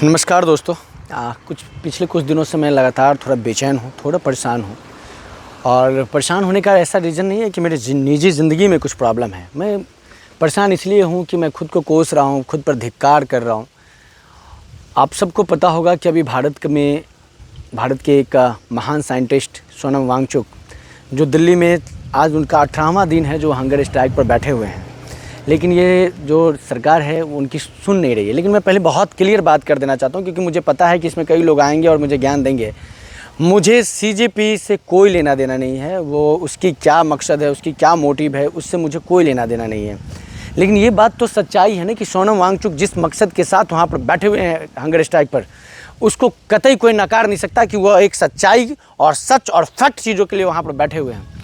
नमस्कार दोस्तों। पिछले कुछ दिनों से मैं लगातार थोड़ा बेचैन हूँ, थोड़ा परेशान हूँ। और परेशान होने का ऐसा रीज़न नहीं है कि मेरे निजी ज़िंदगी में कुछ प्रॉब्लम है। मैं परेशान इसलिए हूँ कि मैं खुद को कोस रहा हूँ, खुद पर धिक्कार कर रहा हूँ। आप सबको पता होगा कि अभी भारत के एक महान साइंटिस्ट सोनम वांगचुक, जो दिल्ली में आज उनका 18वां दिन है जो हंगर स्ट्राइक पर बैठे हुए हैं। लेकिन ये जो सरकार है वो उनकी सुन नहीं रही है। लेकिन मैं पहले बहुत क्लियर बात कर देना चाहता हूँ, क्योंकि मुझे पता है कि इसमें कई लोग आएंगे और मुझे ज्ञान देंगे। मुझे सीजेपी से कोई लेना देना नहीं है। वो उसकी क्या मकसद है, उसकी क्या मोटिव है, उससे मुझे कोई लेना देना नहीं है। लेकिन ये बात तो सच्चाई है ना कि सोनम वांगचुक जिस मकसद के साथ वहाँ पर बैठे हुए हैं हंगर स्ट्राइक पर, उसको कतई कोई नकार नहीं सकता कि वह एक सच्चाई और सच और फैक्ट चीज़ों के लिए वहाँ पर बैठे हुए हैं।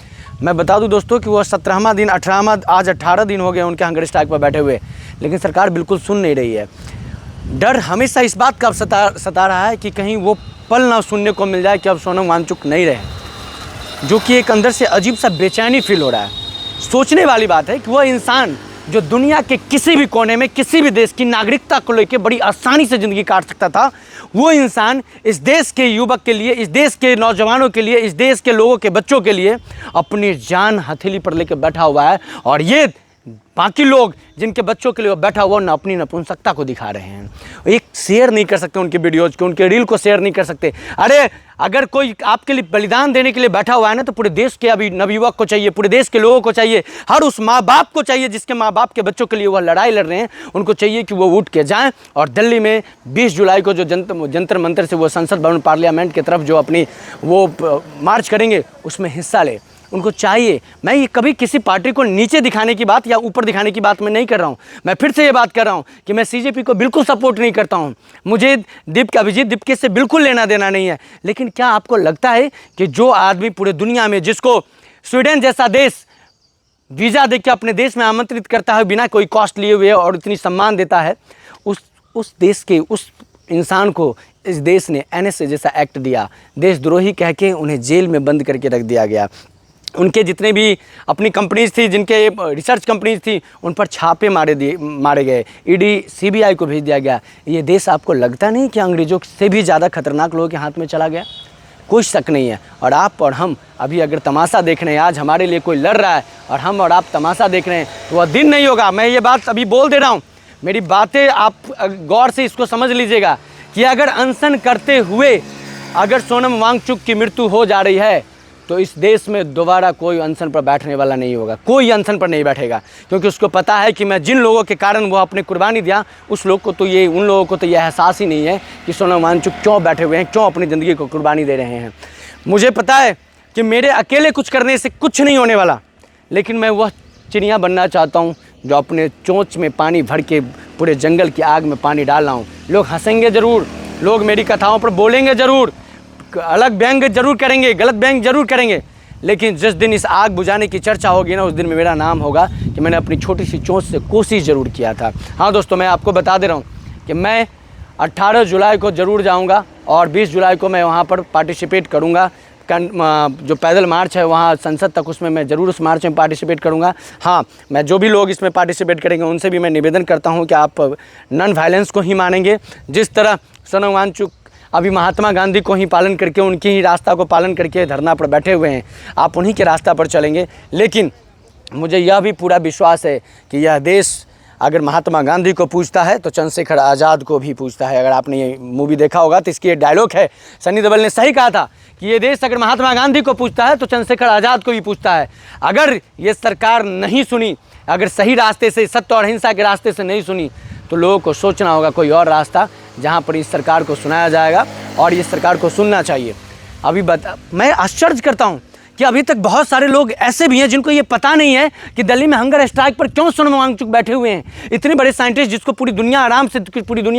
मैं बता दूं दोस्तों कि वह 17वां दिन, 18वां, आज 18 दिन हो गए उनके हंगर स्ट्राइक पर बैठे हुए, लेकिन सरकार बिल्कुल सुन नहीं रही है। डर हमेशा इस बात का सता रहा है कि कहीं वो पल ना सुनने को मिल जाए कि अब सोनम वांगचुक नहीं रहे, जो कि एक अंदर से अजीब सा बेचैनी फील हो रहा है। सोचने वाली बात है कि वह इंसान जो दुनिया के किसी भी कोने में किसी भी देश की नागरिकता को लेकर बड़ी आसानी से ज़िंदगी काट सकता था, वो इंसान इस देश के युवक के लिए, इस देश के नौजवानों के लिए, इस देश के लोगों के बच्चों के लिए अपनी जान हथेली पर लेकर बैठा हुआ है। और ये बाकी लोग जिनके बच्चों के लिए वो बैठा हुआ ना अपनी नपुंसकता को दिखा रहे हैं। एक शेयर नहीं कर सकते उनके वीडियोज़ को, उनके रील को शेयर नहीं कर सकते। अरे अगर कोई आपके लिए बलिदान देने के लिए बैठा हुआ है ना, तो पूरे देश के अभी नवयुवक को चाहिए, पूरे देश के लोगों को चाहिए, हर उस माँ बाप को चाहिए जिसके माँ बाप के बच्चों के लिए वह लड़ाई लड़ रहे हैं। उनको चाहिए कि वो उठ के जाएं और दिल्ली में 20 जुलाई को जो जंतर मंतर से वो संसद भवन पार्लियामेंट की तरफ जो अपनी वो मार्च करेंगे उसमें हिस्सा ले। उनको चाहिए। मैं ये कभी किसी पार्टी को नीचे दिखाने की बात या ऊपर दिखाने की बात मैं नहीं कर रहा हूँ। मैं फिर से ये बात कर रहा हूँ कि मैं सीजेपी को बिल्कुल सपोर्ट नहीं करता हूँ। मुझे अभिजीत दीपके से बिल्कुल लेना देना नहीं है। लेकिन क्या आपको लगता है कि जो आदमी पूरे दुनिया में, जिसको स्वीडन जैसा देश वीज़ा देकर अपने देश में आमंत्रित करता है बिना कोई कॉस्ट लिए हुए और इतनी सम्मान देता है, उस देश के उस इंसान को इस देश ने NSA जैसा एक्ट दिया, देशद्रोही कह के उन्हें जेल में बंद करके रख दिया गया। उनके जितने भी अपनी कंपनीज थी, जिनके रिसर्च कंपनीज थी, उन पर छापे मारे गए। ED CBI को भेज दिया गया। ये देश आपको लगता नहीं कि अंग्रेज़ों से भी ज़्यादा खतरनाक लोगों के हाथ में चला गया? कोई शक नहीं है। और आप और हम अभी अगर तमाशा देख रहे हैं, आज हमारे लिए कोई लड़ रहा है और हम और आप तमाशा देख रहे हैं, तो वह दिन नहीं होगा। मैं ये बात अभी बोल दे रहा हूँ, मेरी बातें आप गौर से इसको समझ लीजिएगा कि अगर अनशन करते हुए अगर सोनम वांगचुक की मृत्यु हो जा रही है, तो इस देश में दोबारा कोई अनशन पर बैठने वाला नहीं होगा। कोई अनशन पर नहीं बैठेगा, क्योंकि उसको पता है कि मैं जिन लोगों के कारण वो अपने कुर्बानी दिया, उन लोगों को तो ये एहसास ही नहीं है कि सोनम वांगचुक क्यों बैठे हुए हैं, क्यों अपनी ज़िंदगी को कुर्बानी दे रहे हैं। मुझे पता है कि मेरे अकेले कुछ करने से कुछ नहीं होने वाला, लेकिन मैं वह चिड़िया बनना चाहता हूँ जो अपने चोंच में पानी भर के पूरे जंगल की आग में पानी डाल रहा हूँ। लोग हंसेंगे ज़रूर, लोग मेरी कथाओं पर बोलेंगे ज़रूर, अलग व्यंग जरूर करेंगे, गलत व्यंग जरूर करेंगे, लेकिन जिस दिन इस आग बुझाने की चर्चा होगी ना, उस दिन में मेरा नाम होगा कि मैंने अपनी छोटी सी चोंच से कोशिश ज़रूर किया था। हाँ दोस्तों, मैं आपको बता दे रहा हूँ कि मैं 18 जुलाई को ज़रूर जाऊँगा और 20 जुलाई को मैं वहाँ पर पार्टिसिपेट करूँगा। जो पैदल मार्च है वहाँ संसद तक, उसमें मैं ज़रूर उस मार्च में पार्टिसिपेट करूँगा। हाँ, मैं जो भी लोग इसमें पार्टिसिपेट करेंगे उनसे भी मैं निवेदन करता हूँ कि आप नॉन वायलेंस को ही मानेंगे। जिस तरह सोनम वांगचुक अभी महात्मा गांधी को ही पालन करके, उनकी ही रास्ता को पालन करके धरना पर बैठे हुए हैं, आप उन्हीं के रास्ता पर चलेंगे। लेकिन मुझे यह भी पूरा विश्वास है कि यह देश अगर महात्मा गांधी को पूछता है तो चंद्रशेखर आज़ाद को भी पूछता है। अगर आपने ये मूवी देखा होगा तो इसकी ये डायलॉग है, सनी देओल ने सही कहा था कि ये देश अगर महात्मा गांधी को पूछता है तो चंद्रशेखर आज़ाद को भी पूछता है। अगर ये सरकार नहीं सुनी, अगर सही रास्ते से, सत्य और अहिंसा के रास्ते से नहीं सुनी, तो लोगों को सोचना होगा कोई और रास्ता जहाँ पर इस सरकार को सुनाया जाएगा, और इस सरकार को सुनना चाहिए। मैं आश्चर्य करता हूँ कि अभी तक बहुत सारे लोग ऐसे भी हैं जिनको ये पता नहीं है कि दिल्ली में हंगर स्ट्राइक पर क्यों सोनम वांगचुक बैठे हुए हैं। इतने बड़े साइंटिस्ट जिसको पूरी दुनिया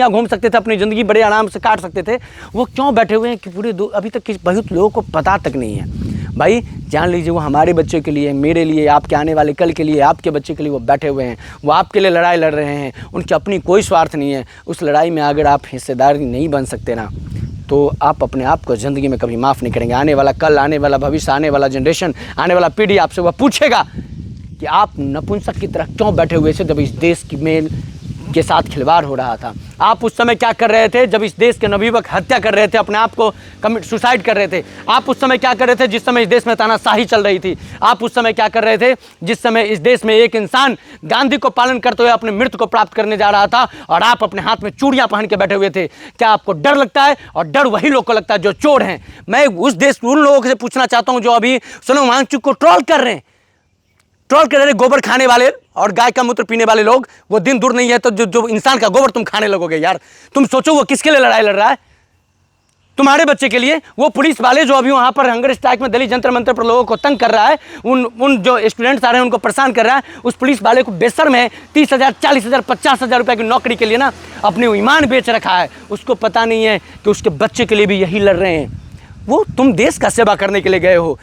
घूम सकते थे, अपनी ज़िंदगी बड़े आराम से काट सकते थे, वो क्यों बैठे हुए हैं कि अभी तक बहुत लोगों को पता तक नहीं है। भाई जान लीजिए, वो हमारे बच्चों के लिए, मेरे लिए, आपके आने वाले कल के लिए, आपके बच्चे के लिए वो बैठे हुए हैं। वो आपके लिए लड़ाई लड़ रहे हैं, उनकी अपनी कोई स्वार्थ नहीं है। उस लड़ाई में अगर आप हिस्सेदार नहीं बन सकते ना, तो आप अपने आप को ज़िंदगी में कभी माफ़ नहीं करेंगे। आने वाला कल, आने वाला भविष्य, आने वाला जनरेशन, आने वाला पीढ़ी आपसे वह पूछेगा कि आप नपुंसक की तरह क्यों बैठे हुए थे जब इस देश की में के साथ खिलवाड़ हो रहा था। आप उस समय क्या कर रहे थे जब इस देश के नवयुवक हत्या कर रहे थे, अपने आप को सुसाइड कर रहे थे। आप उस समय क्या कर रहे थे जिस समय इस देश में तानाशाही चल रही थी। आप उस समय क्या कर रहे थे जिस समय इस देश में एक इंसान गांधी को पालन करते हुए अपने मृत्यु को प्राप्त करने जा रहा था और आप अपने हाथ में चूड़ियां पहन के बैठे हुए थे। क्या आपको डर लगता है? और डर वही लोग को लगता है जो चोर हैं। मैं उन लोगों से पूछना चाहता हूं जो अभी सोनम वांगचुक को ट्रोल कर रहे हैं, गोबर खाने वाले और गाय का मूत्र पीने वाले लोग। वो दिन दूर नहीं है तो जो इंसान का गोबर तुम खाने लगोगे यार। तुम सोचो वो किसके लिए लड़ाई लड़ रहा है? तुम्हारे बच्चे के लिए। वो पुलिस वाले जो अभी वहां पर हंगर स्ट्राइक में दिल्ली जंतर मंतर पर लोगों को तंग कर रहा है, उन जो स्टूडेंट्स आ रहे हैं उनको परेशान कर रहा है, उस पुलिस वाले को बेशर्म है 30,000 40,000 50,000 रुपए की नौकरी के लिए ना अपनी ईमान बेच रखा है। उसको पता नहीं है कि उसके बच्चे के लिए भी यही लड़ रहे हैं। वो तुम देश का सेवा करने के लिए गए हो।